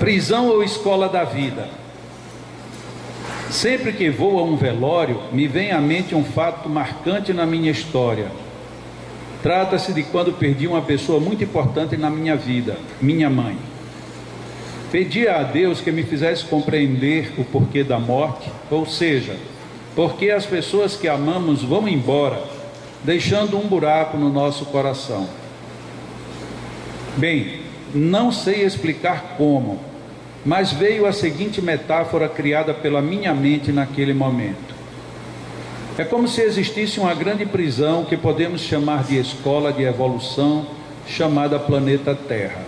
Prisão ou escola da vida? Sempre que vou a um velório, me vem à mente um fato marcante na minha história. Trata-se de quando perdi uma pessoa muito importante na minha vida, minha mãe. Pedi a Deus que me fizesse compreender o porquê da morte, ou seja, porque as pessoas que amamos vão embora, deixando um buraco no nosso coração. Bem, não sei explicar como, mas veio a seguinte metáfora criada pela minha mente naquele momento. É como se existisse uma grande prisão que podemos chamar de escola de evolução, chamada planeta Terra.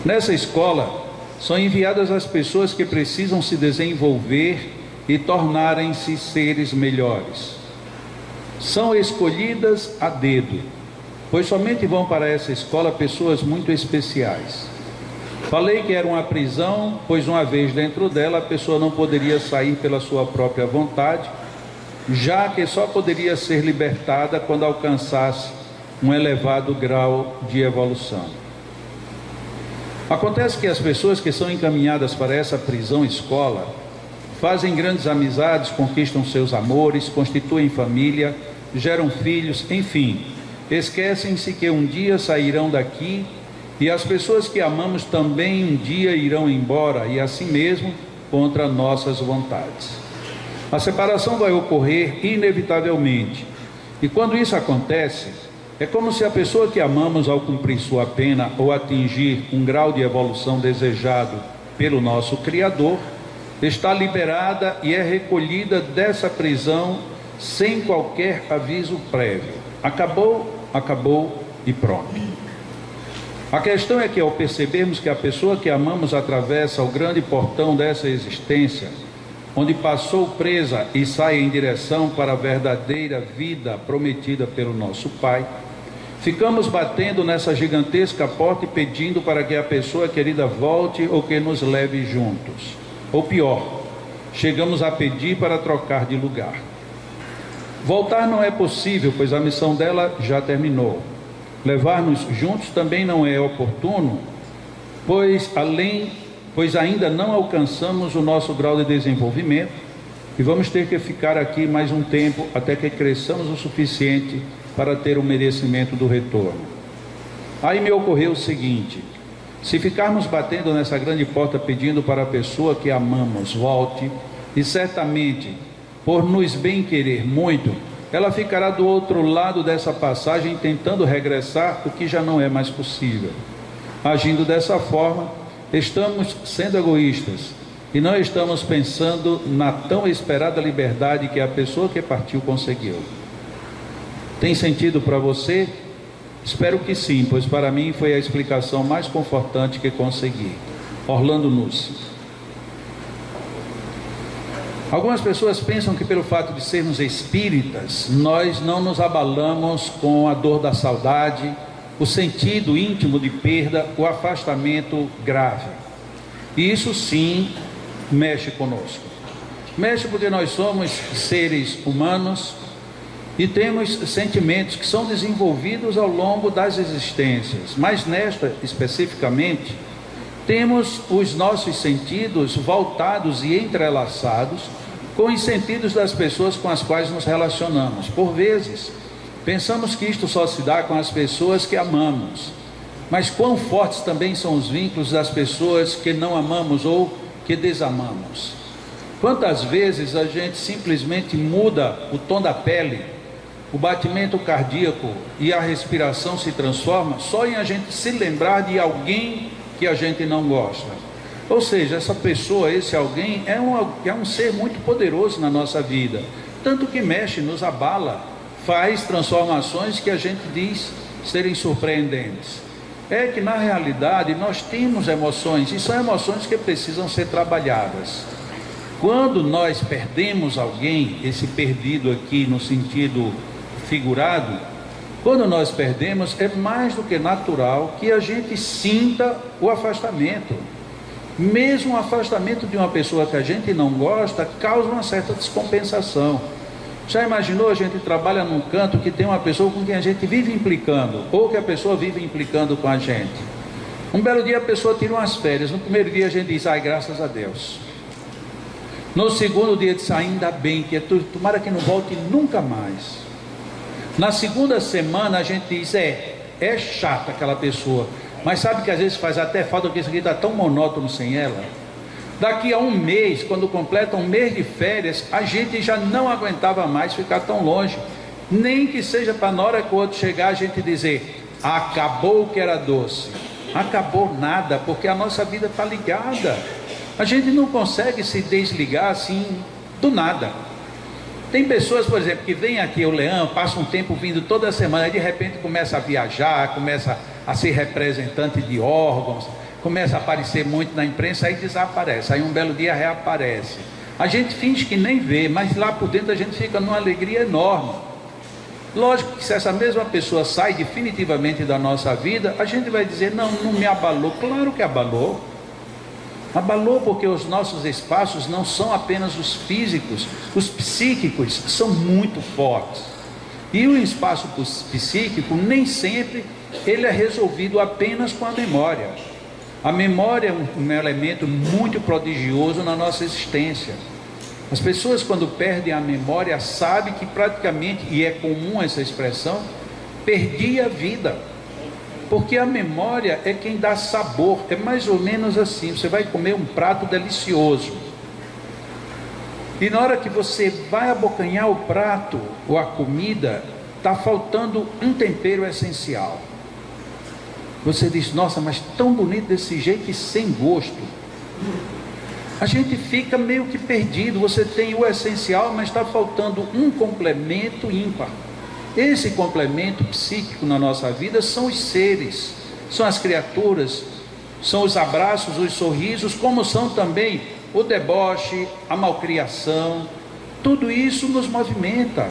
Nessa escola, são enviadas as pessoas que precisam se desenvolver e tornarem-se seres melhores. São escolhidas a dedo, pois somente vão para essa escola pessoas muito especiais. Falei que era uma prisão, pois uma vez dentro dela a pessoa não poderia sair pela sua própria vontade, já que só poderia ser libertada quando alcançasse um elevado grau de evolução. Acontece que as pessoas que são encaminhadas para essa prisão-escola fazem grandes amizades, conquistam seus amores, constituem família, geram filhos, enfim, esquecem-se que um dia sairão daqui e as pessoas que amamos também um dia irão embora e assim mesmo contra nossas vontades. A separação vai ocorrer inevitavelmente e quando isso acontece, é como se a pessoa que amamos ao cumprir sua pena ou atingir um grau de evolução desejado pelo nosso Criador, está liberada e é recolhida dessa prisão sem qualquer aviso prévio. Acabou, acabou e pronto. A questão é que ao percebermos que a pessoa que amamos atravessa o grande portão dessa existência, onde passou presa e sai em direção para a verdadeira vida prometida pelo nosso Pai, ficamos batendo nessa gigantesca porta e pedindo para que a pessoa querida volte ou que nos leve juntos. Ou pior, chegamos a pedir para trocar de lugar. Voltar não é possível, pois a missão dela já terminou. Levar-nos juntos também não é oportuno, pois ainda não alcançamos o nosso grau de desenvolvimento e vamos ter que ficar aqui mais um tempo até que cresçamos o suficiente para ter o merecimento do retorno. Aí me ocorreu o seguinte: se ficarmos batendo nessa grande porta pedindo para a pessoa que amamos volte, e certamente por nos bem querer muito, ela ficará do outro lado dessa passagem tentando regressar, o que já não é mais possível. Agindo dessa forma, estamos sendo egoístas e não estamos pensando na tão esperada liberdade que a pessoa que partiu conseguiu. Tem sentido para você? Espero que sim, pois para mim foi a explicação mais confortante que consegui. Orlando Núcio. Algumas pessoas pensam que pelo fato de sermos espíritas, nós não nos abalamos com a dor da saudade, o sentido íntimo de perda, o afastamento grave. E isso sim mexe conosco. Mexe porque nós somos seres humanos e temos sentimentos que são desenvolvidos ao longo das existências, mas nesta especificamente, temos os nossos sentidos voltados e entrelaçados com os sentidos das pessoas com as quais nos relacionamos. Por vezes, pensamos que isto só se dá com as pessoas que amamos, mas quão fortes também são os vínculos das pessoas que não amamos ou que desamamos. Quantas vezes a gente simplesmente muda o tom da pele, o batimento cardíaco e a respiração se transforma só em a gente se lembrar de alguém que a gente não gosta. Ou seja, essa pessoa, esse alguém é um ser muito poderoso na nossa vida, tanto que mexe, nos abala, faz transformações que a gente diz serem surpreendentes. É que na realidade nós temos emoções e são emoções que precisam ser trabalhadas. Quando nós perdemos alguém, esse perdido aqui no sentido figurado, quando nós perdemos, é mais do que natural que a gente sinta o afastamento. Mesmo o afastamento de uma pessoa que a gente não gosta causa uma certa descompensação. Já imaginou, a gente trabalha num canto que tem uma pessoa com quem a gente vive implicando, ou que a pessoa vive implicando com a gente? Um belo dia a pessoa tira umas férias. No primeiro dia a gente diz, ai, graças a Deus. No segundo dia diz, ainda bem, que tomara que não volte nunca mais. Na segunda semana a gente diz, é chata aquela pessoa, mas sabe que às vezes faz até falta, porque isso aqui está tão monótono sem ela. Daqui a um mês, quando completa um mês de férias, a gente já não aguentava mais ficar tão longe, nem que seja para na hora que o outro chegar a gente dizer, acabou o que era doce. Acabou nada, porque a nossa vida está ligada. A gente não consegue se desligar assim do nada. Tem pessoas, por exemplo, que vem aqui o Leão, passa um tempo vindo toda semana, e de repente começa a viajar, começa a ser representante de órgãos, começa a aparecer muito na imprensa, aí desaparece, aí um belo dia reaparece. A gente finge que nem vê, mas lá por dentro a gente fica numa alegria enorme. Lógico que se essa mesma pessoa sai definitivamente da nossa vida, a gente vai dizer, não me abalou. Claro que abalou. Abalou porque os nossos espaços não são apenas os físicos, os psíquicos são muito fortes. E o espaço psíquico nem sempre ele é resolvido apenas com a memória. A memória é um elemento muito prodigioso na nossa existência. As pessoas, quando perdem a memória, sabem que praticamente, e é comum essa expressão, perdi a vida. Porque a memória é quem dá sabor. É mais ou menos assim, você vai comer um prato delicioso, e na hora que você vai abocanhar o prato ou a comida, está faltando um tempero essencial. Você diz, nossa, mas tão bonito desse jeito e sem gosto. A gente fica meio que perdido. Você tem o essencial, mas está faltando um complemento ímpar. Esse complemento psíquico na nossa vida são os seres, são as criaturas, são os abraços, os sorrisos, como são também o deboche, a malcriação. Tudo isso nos movimenta.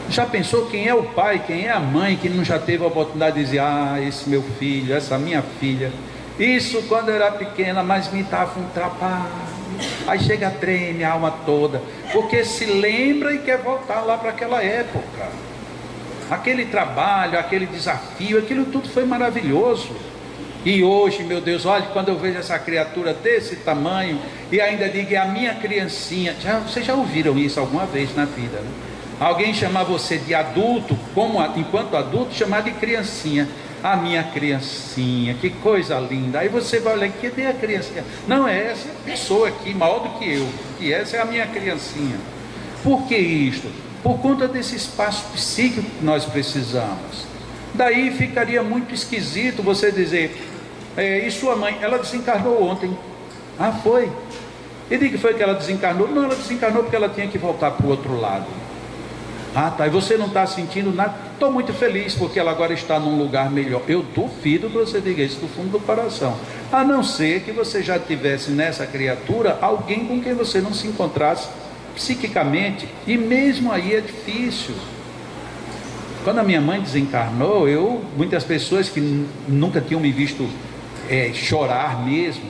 Já pensou quem é o pai, quem é a mãe que não já teve a oportunidade de dizer, ah, esse meu filho, essa minha filha, isso quando eu era pequena, mas me dava um trabalho. Aí chega a treme a alma toda, porque se lembra e quer voltar lá para aquela época. Aquele trabalho, aquele desafio, aquilo tudo foi maravilhoso. E hoje, meu Deus, olha, quando eu vejo essa criatura desse tamanho, e ainda digo, é a minha criancinha. Vocês já ouviram isso alguma vez na vida, né? Alguém chamar você de adulto, enquanto adulto, chamar de criancinha. A minha criancinha, que coisa linda. Aí você vai olhar, que é a criancinha? Não, é essa pessoa aqui, maior do que eu, que essa é a minha criancinha. Por que isto? Por conta desse espaço psíquico que nós precisamos. Daí ficaria muito esquisito você dizer, e sua mãe, ela desencarnou ontem. Ah, foi? E de que foi que ela desencarnou? Não, ela desencarnou porque ela tinha que voltar para o outro lado. Ah, tá, e você não está sentindo nada? Estou muito feliz porque ela agora está num lugar melhor. Eu duvido que você diga isso do fundo do coração, a não ser que você já tivesse nessa criatura alguém com quem você não se encontrasse psiquicamente, e mesmo aí é difícil. Quando a minha mãe desencarnou, muitas pessoas que nunca tinham me visto chorar mesmo,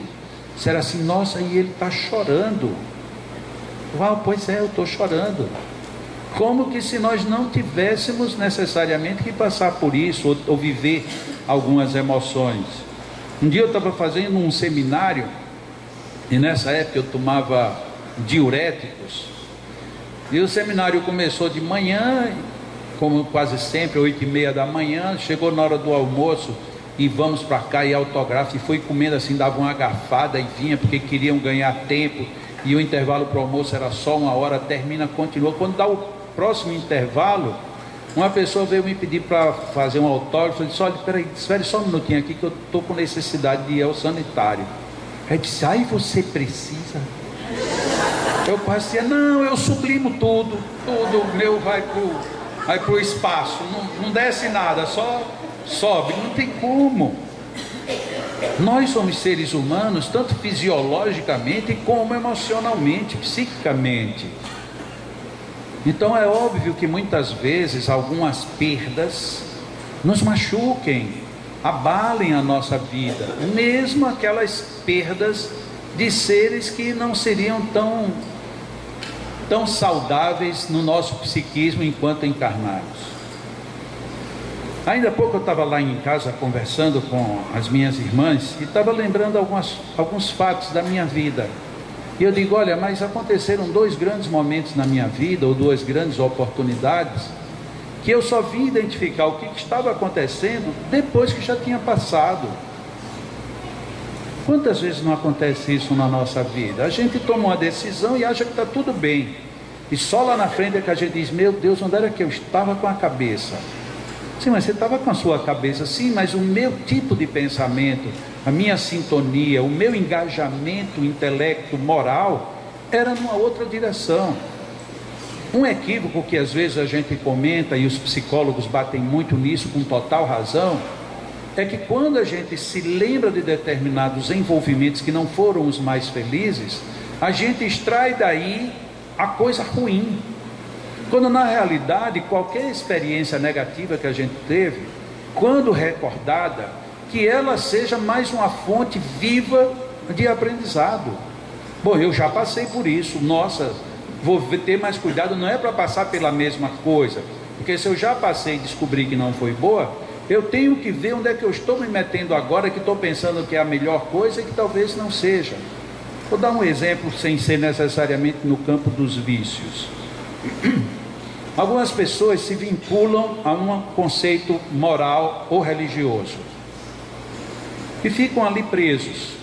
disseram assim, nossa, e ele está chorando. Uau, pois é, eu estou chorando. Como que se nós não tivéssemos necessariamente que passar por isso, ou viver algumas emoções. Um dia eu estava fazendo um seminário, e nessa época eu tomava diuréticos, e o seminário começou de manhã, como quase sempre, 8h30 da manhã, chegou na hora do almoço, e vamos para cá, e autógrafo, e foi comendo assim, dava uma garfada e vinha, porque queriam ganhar tempo, e o intervalo para o almoço era só 1 hora, termina, continua. Quando dá o próximo intervalo, uma pessoa veio me pedir para fazer um autógrafo. Eu disse, olha, peraí, espere só um minutinho aqui que eu estou com necessidade de ir ao sanitário. Aí disse, ai, você precisa? Eu passei, não, eu sublimo tudo, meu vai para o espaço, não desce nada, só sobe, não tem como. Nós somos seres humanos, tanto fisiologicamente como emocionalmente, psiquicamente. Então é óbvio que muitas vezes algumas perdas nos machuquem, abalem a nossa vida, mesmo aquelas perdas de seres que não seriam tão saudáveis no nosso psiquismo enquanto encarnados. Ainda há pouco eu estava lá em casa conversando com as minhas irmãs e estava lembrando alguns fatos da minha vida. E eu digo, olha, mas aconteceram 2 grandes momentos na minha vida, ou 2 grandes oportunidades, que eu só vim identificar o que estava acontecendo depois que já tinha passado. Quantas vezes não acontece isso na nossa vida? A gente toma uma decisão e acha que está tudo bem. E só lá na frente é que a gente diz, meu Deus, onde era que eu estava com a cabeça? Sim, mas você estava com a sua cabeça, sim, mas o meu tipo de pensamento, a minha sintonia, o meu engajamento intelecto, moral, era numa outra direção. Um equívoco que às vezes a gente comenta, e os psicólogos batem muito nisso com total razão, é que quando a gente se lembra de determinados envolvimentos que não foram os mais felizes, a gente extrai daí a coisa ruim. Quando na realidade qualquer experiência negativa que a gente teve, quando recordada, que ela seja mais uma fonte viva de aprendizado. Bom, eu já passei por isso, nossa, vou ter mais cuidado, não é para passar pela mesma coisa, porque se eu já passei e descobri que não foi boa, eu tenho que ver onde é que eu estou me metendo agora, que estou pensando que é a melhor coisa e que talvez não seja. Vou dar um exemplo sem ser necessariamente no campo dos vícios. Algumas pessoas se vinculam a um conceito moral ou religioso e ficam ali presos.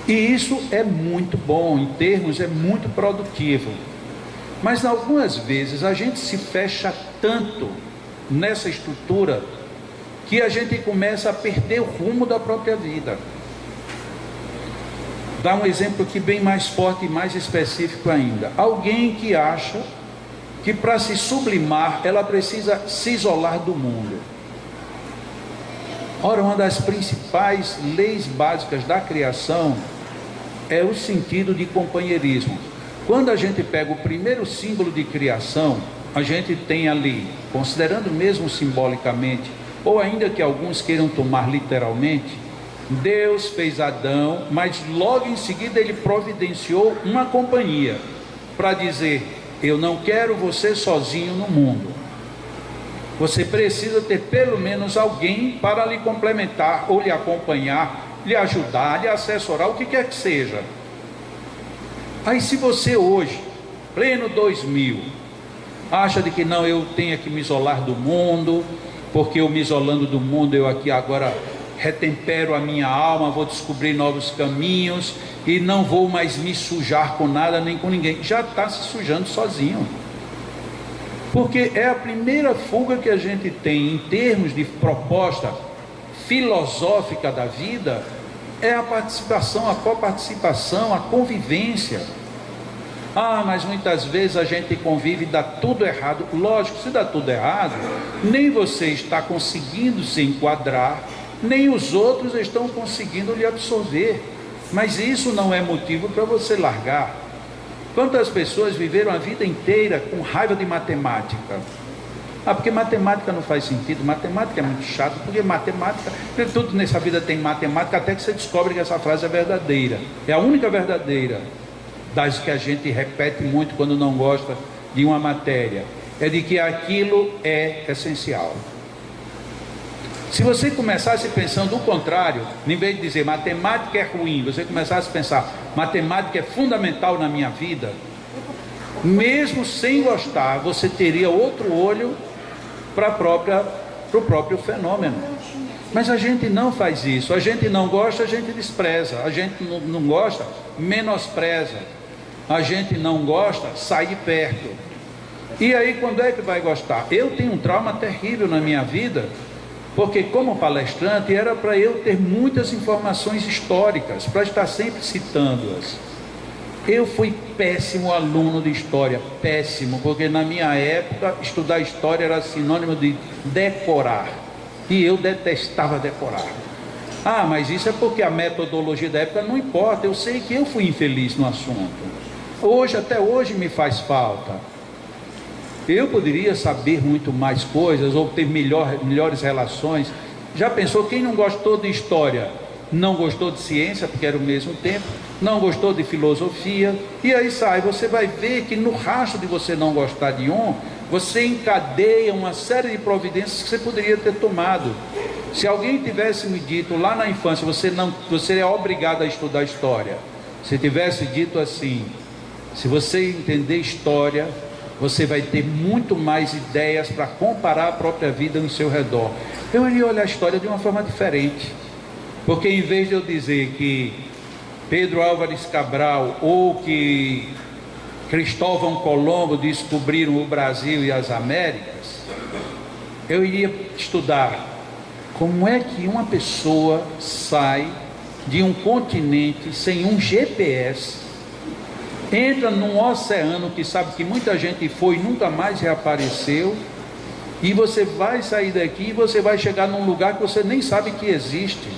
E isso é muito bom, em termos é muito produtivo. Mas algumas vezes a gente se fecha tanto nessa estrutura que a gente começa a perder o rumo da própria vida. Dá um exemplo aqui bem mais forte e mais específico ainda. Alguém que acha que para se sublimar ela precisa se isolar do mundo. Ora, uma das principais leis básicas da criação é o sentido de companheirismo. Quando a gente pega o primeiro símbolo de criação, a gente tem ali, considerando mesmo simbolicamente, ou ainda que alguns queiram tomar literalmente, Deus fez Adão, mas logo em seguida ele providenciou uma companhia para dizer, eu não quero você sozinho no mundo. Você precisa ter pelo menos alguém para lhe complementar, ou lhe acompanhar, lhe ajudar, lhe assessorar, o que quer que seja. Aí se você hoje, pleno 2000, acha de que não, eu tenho que me isolar do mundo, porque eu me isolando do mundo, eu aqui agora retempero a minha alma, vou descobrir novos caminhos e não vou mais me sujar com nada nem com ninguém. Já está se sujando sozinho, porque é a primeira fuga que a gente tem em termos de proposta filosófica da vida, é a participação, a coparticipação, a convivência. Ah, mas muitas vezes a gente convive e dá tudo errado. Lógico, se dá tudo errado, nem você está conseguindo se enquadrar, nem os outros estão conseguindo lhe absorver. Mas isso não é motivo para você largar. Quantas pessoas viveram a vida inteira com raiva de matemática? Ah, porque matemática não faz sentido, matemática é muito chato, porque matemática, tudo nessa vida tem matemática, até que você descobre que essa frase é verdadeira. É a única verdadeira das que a gente repete muito quando não gosta de uma matéria, é de que aquilo é essencial. Se você começasse pensando o contrário, em vez de dizer matemática é ruim, você começasse a pensar matemática é fundamental na minha vida, mesmo sem gostar, você teria outro olho para o próprio fenômeno. Mas a gente não faz isso, a gente não gosta, a gente despreza, a gente não gosta, menospreza, a gente não gosta, sai de perto. E aí quando é que vai gostar? Eu tenho um trauma terrível na minha vida, porque como palestrante era para eu ter muitas informações históricas, para estar sempre citando-as. Eu fui péssimo aluno de história, péssimo, porque na minha época estudar história era sinônimo de decorar, e eu detestava decorar. Ah, mas isso é porque a metodologia da época não importa, eu sei que eu fui infeliz no assunto. Hoje, até hoje me faz falta. Eu poderia saber muito mais coisas, ou ter melhores relações. Já pensou, quem não gostou de história, não gostou de ciência, porque era o mesmo tempo, não gostou de filosofia, e aí sai, você vai ver que no rastro de você não gostar de um, você encadeia uma série de providências que você poderia ter tomado. Se alguém tivesse me dito lá na infância, você é obrigado a estudar história. Se tivesse dito assim, se você entender história, você vai ter muito mais ideias para comparar a própria vida no seu redor. Eu iria olhar a história de uma forma diferente. Porque em vez de eu dizer que Pedro Álvares Cabral ou que Cristóvão Colombo descobriram o Brasil e as Américas, eu iria estudar como é que uma pessoa sai de um continente sem um GPS, entra num oceano que sabe que muita gente foi e nunca mais reapareceu, e você vai sair daqui e você vai chegar num lugar que você nem sabe que existe.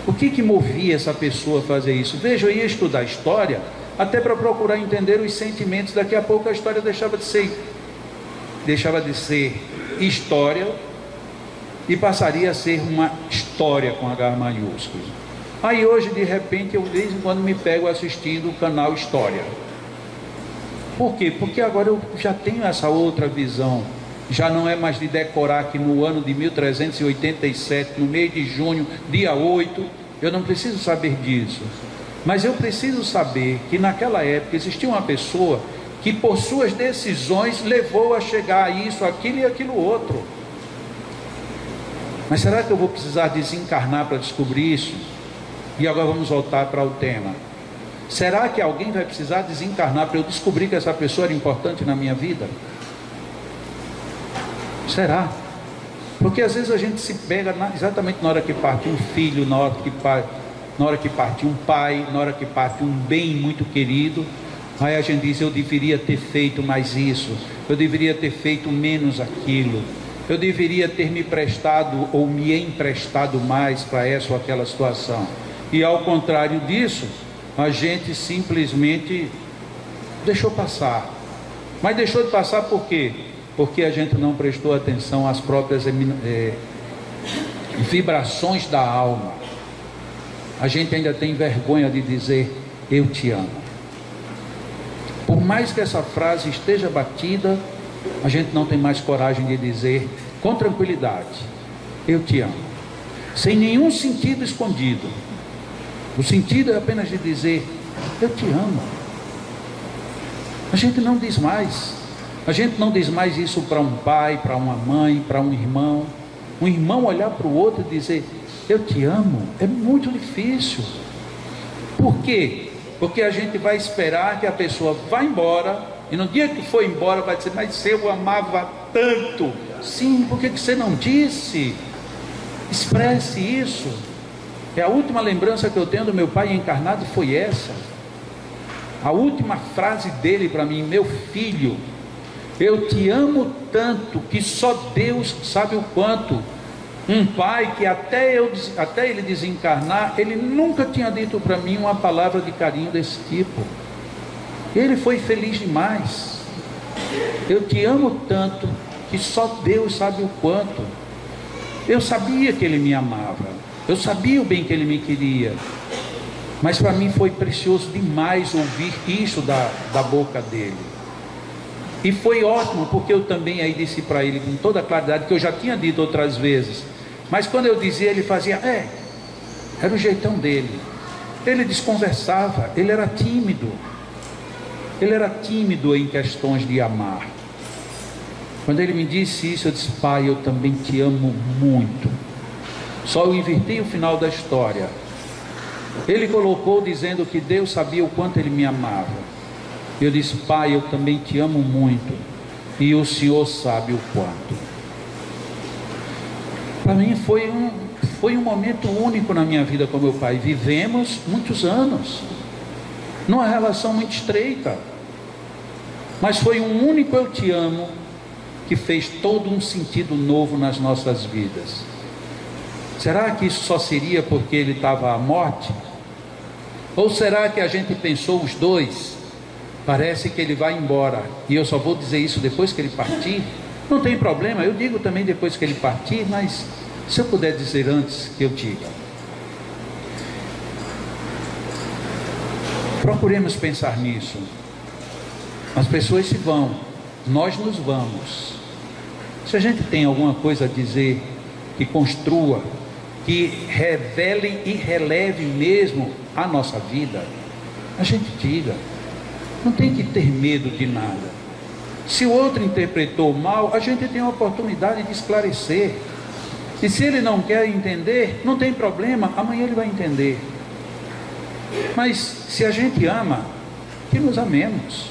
O que movia essa pessoa a fazer isso? Veja, eu ia estudar história até para procurar entender os sentimentos. Daqui a pouco a história deixava de ser história e passaria a ser uma história com H maiúsculo. Aí hoje, de repente, eu de vez em quando me pego assistindo o canal História. Por quê? Porque agora eu já tenho essa outra visão. Já não é mais de decorar que no ano de 1387, no mês de junho, dia 8, eu não preciso saber disso. Mas eu preciso saber que naquela época existia uma pessoa que por suas decisões levou a chegar a isso, aquilo e aquilo outro. Mas será que eu vou precisar desencarnar para descobrir isso? E agora vamos voltar para o tema. Será que alguém vai precisar desencarnar para eu descobrir que essa pessoa era importante na minha vida? Será? Porque às vezes a gente se pega exatamente na hora que parte um filho, na hora que parte um pai, na hora que parte um bem muito querido. Aí a gente diz, eu deveria ter feito mais isso, eu deveria ter feito menos aquilo, eu deveria ter me prestado ou me emprestado mais para essa ou aquela situação. E ao contrário disso, a gente simplesmente deixou passar. Mas deixou de passar por quê? Porque a gente não prestou atenção às próprias vibrações da alma. A gente ainda tem vergonha de dizer, eu te amo. Por mais que essa frase esteja batida, a gente não tem mais coragem de dizer com tranquilidade, eu te amo. Sem nenhum sentido escondido. O sentido é apenas de dizer, eu te amo. A gente não diz mais. A gente não diz mais isso para um pai, para uma mãe, para um irmão. Um irmão olhar para o outro e dizer, eu te amo, é muito difícil. Por quê? Porque a gente vai esperar que a pessoa vá embora, e no dia que for embora vai dizer, mas eu amava tanto. Sim, por que você não disse? Expresse isso. A última lembrança que eu tenho do meu pai encarnado foi essa. A última frase dele para mim, meu filho, eu te amo tanto que só Deus sabe o quanto. Um pai que até ele desencarnar, ele nunca tinha dito para mim uma palavra de carinho desse tipo. Ele foi feliz demais. Eu te amo tanto que só Deus sabe o quanto. Eu sabia que ele me amava, eu sabia o bem que ele me queria, mas para mim foi precioso demais ouvir isso da boca dele. E foi ótimo, porque eu também aí disse para ele com toda a claridade, que eu já tinha dito outras vezes, mas quando eu dizia, ele fazia, era o jeitão dele. Ele desconversava, ele era tímido em questões de amar. Quando ele me disse isso, eu disse, pai, eu também te amo muito. Só eu inverti o final da história. Ele colocou dizendo que Deus sabia o quanto ele me amava. Eu disse, pai, eu também te amo muito, e o Senhor sabe o quanto. Para mim foi um momento único na minha vida com meu pai. Vivemos muitos anos numa relação muito estreita, mas foi um único eu te amo que fez todo um sentido novo nas nossas vidas. Será que isso só seria porque ele estava à morte? Ou será que a gente pensou os dois, parece que ele vai embora e eu só vou dizer isso depois que ele partir? Não tem problema, eu digo também depois que ele partir, mas se eu puder dizer antes, que eu diga. Procuremos pensar nisso. As pessoas se vão, nós nos vamos. Se a gente tem alguma coisa a dizer que construa, que revele e releve mesmo a nossa vida, a gente diga. Não tem que ter medo de nada. Se o outro interpretou mal, a gente tem a oportunidade de esclarecer. E se ele não quer entender, não tem problema, amanhã ele vai entender. Mas se a gente ama, que nos amemos.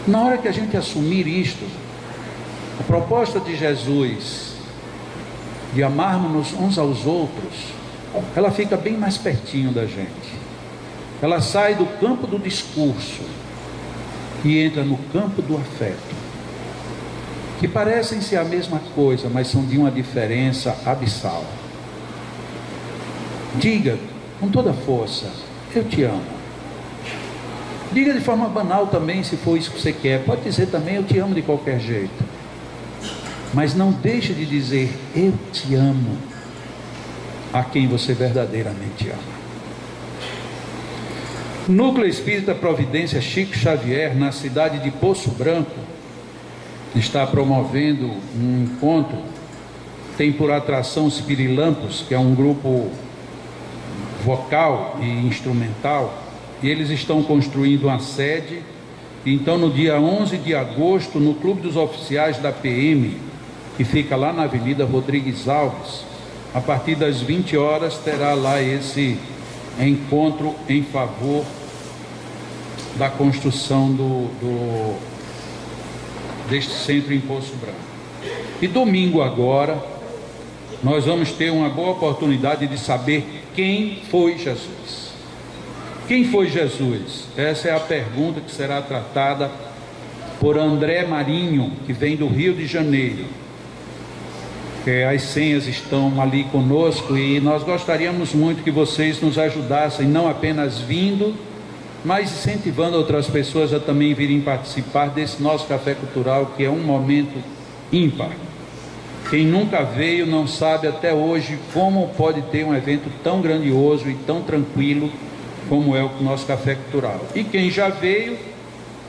Na hora que a gente assumir isto, a proposta de Jesus de amarmos uns aos outros, ela fica bem mais pertinho da gente. Ela sai do campo do discurso e entra no campo do afeto, que parecem ser a mesma coisa, mas são de uma diferença abissal. Diga com toda força: eu te amo. Diga de forma banal também, se for isso que você quer. Pode dizer também: eu te amo de qualquer jeito. Mas não deixe de dizer: eu te amo, a quem você verdadeiramente ama. Núcleo Espírita Providência Chico Xavier, na cidade de Poço Branco, está promovendo um encontro. Tem por atração os Pirilampos, que é um grupo vocal e instrumental, e eles estão construindo uma sede. Então, no dia 11 de agosto, no Clube dos Oficiais da PM, que fica lá na Avenida Rodrigues Alves, a partir das 20 horas, terá lá esse encontro em favor da construção deste centro em Poço Branco. E domingo agora, nós vamos ter uma boa oportunidade de saber quem foi Jesus. Quem foi Jesus? Essa é a pergunta que será tratada por André Marinho, que vem do Rio de Janeiro. As senhas estão ali conosco e nós gostaríamos muito que vocês nos ajudassem, não apenas vindo, mas incentivando outras pessoas a também virem participar desse nosso café cultural, que é um momento ímpar. Quem nunca veio não sabe até hoje como pode ter um evento tão grandioso e tão tranquilo como é o nosso café cultural. E quem já veio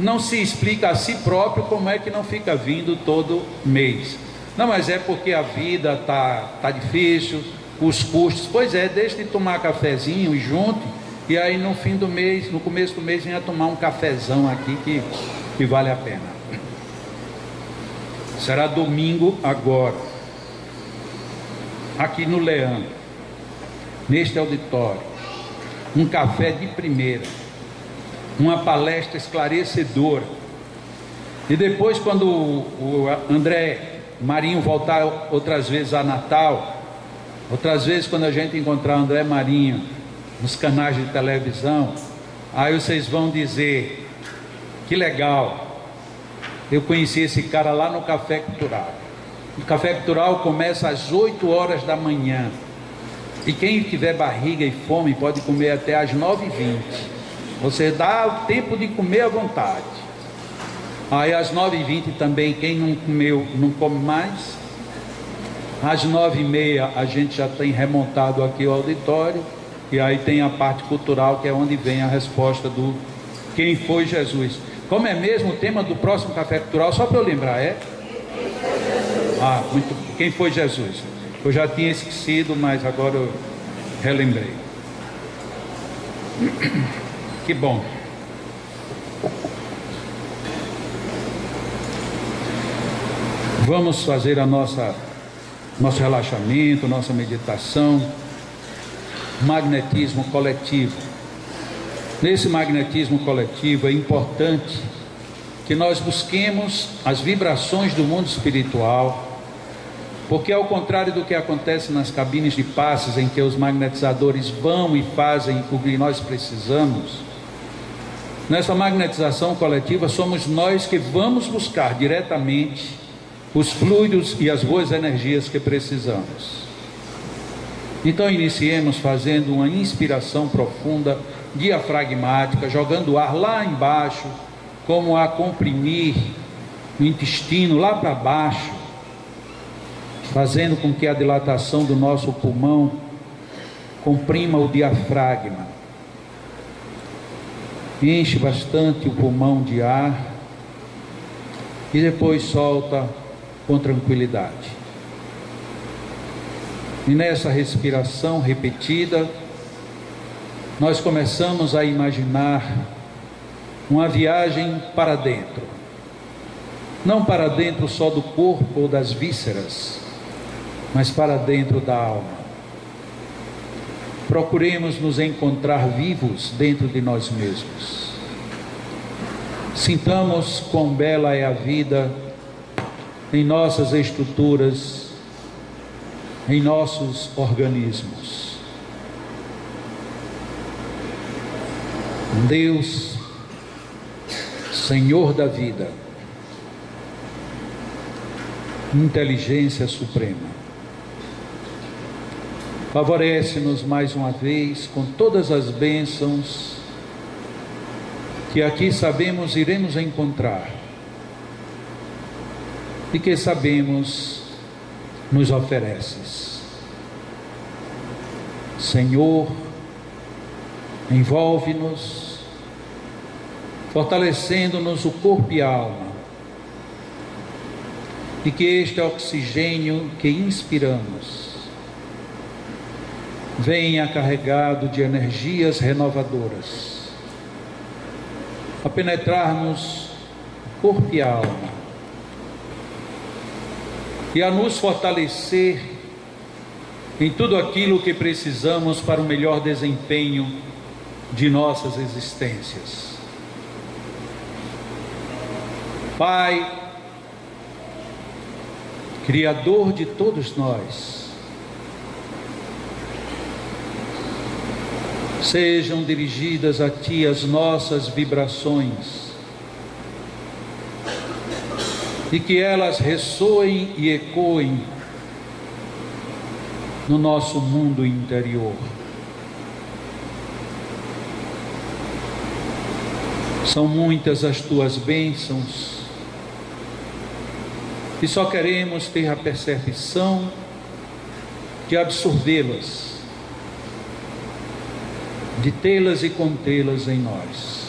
não se explica a si próprio como é que não fica vindo todo mês. Não, mas é porque a vida tá difícil, os custos. Pois é, deixe de tomar cafezinho e junte, e aí no fim do mês, no começo do mês, venha tomar um cafezão aqui que vale a pena. Será domingo agora, aqui no Leandro, neste auditório, um café de primeira, uma palestra esclarecedora. E depois, quando o André Marinho voltar outras vezes a Natal, outras vezes quando a gente encontrar o André Marinho nos canais de televisão, aí vocês vão dizer: que legal, eu conheci esse cara lá no Café Cultural. O Café Cultural começa às 8 horas da manhã, e quem tiver barriga e fome pode comer até às 9h20. Você dá o tempo de comer à vontade. Aí às 9h20 também, quem não comeu, não come mais. Às 9h30 a gente já tem remontado aqui o auditório, e aí tem a parte cultural, que é onde vem a resposta do quem foi Jesus. Como é mesmo o tema do próximo Café Cultural, só para eu lembrar, é? Muito. Quem foi Jesus? Eu já tinha esquecido, mas agora eu relembrei. Que bom. Vamos fazer nosso relaxamento, nossa meditação, magnetismo coletivo. Nesse magnetismo coletivo é importante que nós busquemos as vibrações do mundo espiritual, porque ao contrário do que acontece nas cabines de passes, em que os magnetizadores vão e fazem o que nós precisamos, nessa magnetização coletiva somos nós que vamos buscar diretamente os fluidos e as boas energias que precisamos. Então iniciemos fazendo uma inspiração profunda, diafragmática, jogando o ar lá embaixo, como a comprimir o intestino lá para baixo, fazendo com que a dilatação do nosso pulmão comprima o diafragma. Enche bastante o pulmão de ar e depois solta com tranquilidade. E nessa respiração repetida, nós começamos a imaginar uma viagem para dentro. Não para dentro só do corpo ou das vísceras, mas para dentro da alma. Procuremos nos encontrar vivos dentro de nós mesmos. Sintamos quão bela é a vida em nossas estruturas, em nossos organismos. Deus, Senhor da vida, inteligência suprema, favorece-nos mais uma vez com todas as bênçãos que aqui sabemos iremos encontrar e que sabemos nos ofereces. Senhor, envolve-nos, fortalecendo-nos o corpo e a alma, e que este oxigênio que inspiramos venha carregado de energias renovadoras, a penetrar-nos corpo e alma, e a nos fortalecer em tudo aquilo que precisamos para o melhor desempenho de nossas existências. Pai, Criador de todos nós, sejam dirigidas a Ti as nossas vibrações e que elas ressoem e ecoem no nosso mundo interior. São muitas as Tuas bênçãos e só queremos ter a percepção de absorvê-las, de tê-las e contê-las em nós.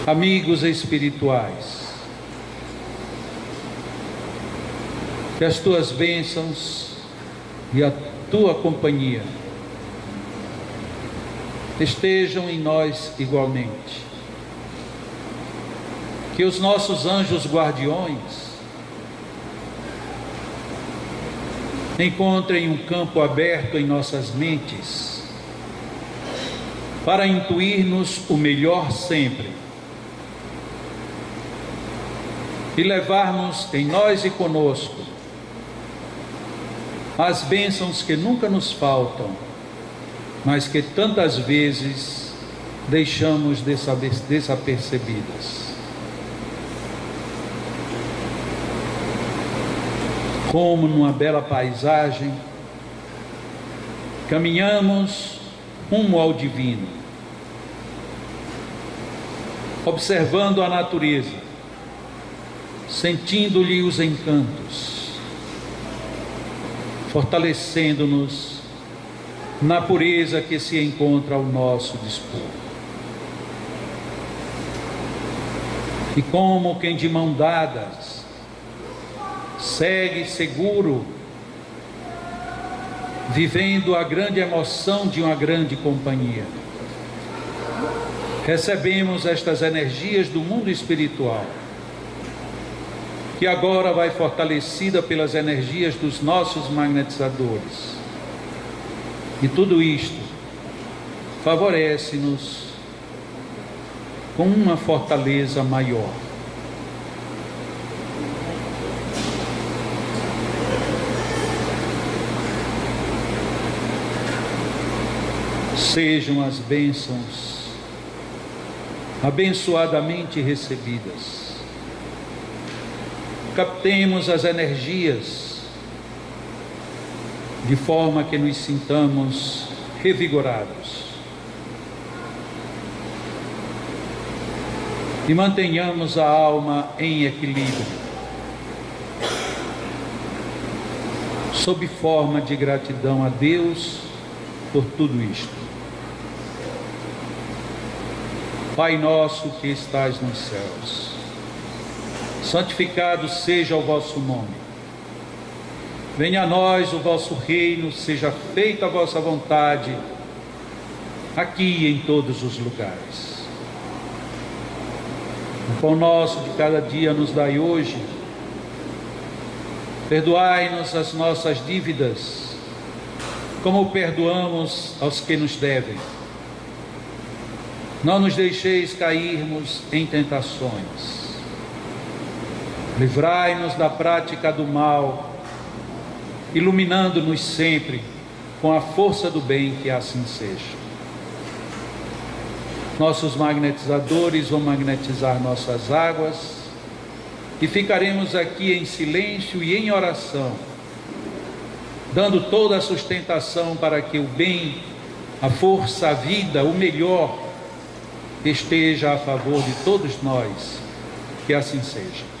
Amigos espirituais, que as Tuas bênçãos e a Tua companhia estejam em nós igualmente. Que os nossos anjos guardiões encontrem um campo aberto em nossas mentes para intuir-nos o melhor sempre e levar-nos em nós e conosco as bênçãos que nunca nos faltam, mas que tantas vezes deixamos desapercebidas. Como numa bela paisagem, caminhamos rumo ao divino, observando a natureza, sentindo-lhe os encantos, fortalecendo-nos na pureza que se encontra ao nosso dispor. E como quem de mão dadas segue seguro, vivendo a grande emoção de uma grande companhia, recebemos estas energias do mundo espiritual, que agora vai fortalecida pelas energias dos nossos magnetizadores. E tudo isto favorece-nos com uma fortaleza maior. Sejam as bênçãos abençoadamente recebidas. Captemos as energias de forma que nos sintamos revigorados e mantenhamos a alma em equilíbrio, sob forma de gratidão a Deus por tudo isto. Pai nosso que estais nos céus, santificado seja o vosso nome. Venha a nós o vosso reino, seja feita a vossa vontade, aqui e em todos os lugares. O pão nosso de cada dia nos dai hoje. Perdoai-nos as nossas dívidas, como perdoamos aos que nos devem. Não nos deixeis cairmos em tentações. Livrai-nos da prática do mal, iluminando-nos sempre com a força do bem, que assim seja. Nossos magnetizadores vão magnetizar nossas águas e ficaremos aqui em silêncio e em oração, dando toda a sustentação para que o bem, a força, a vida, o melhor esteja a favor de todos nós. Que assim seja.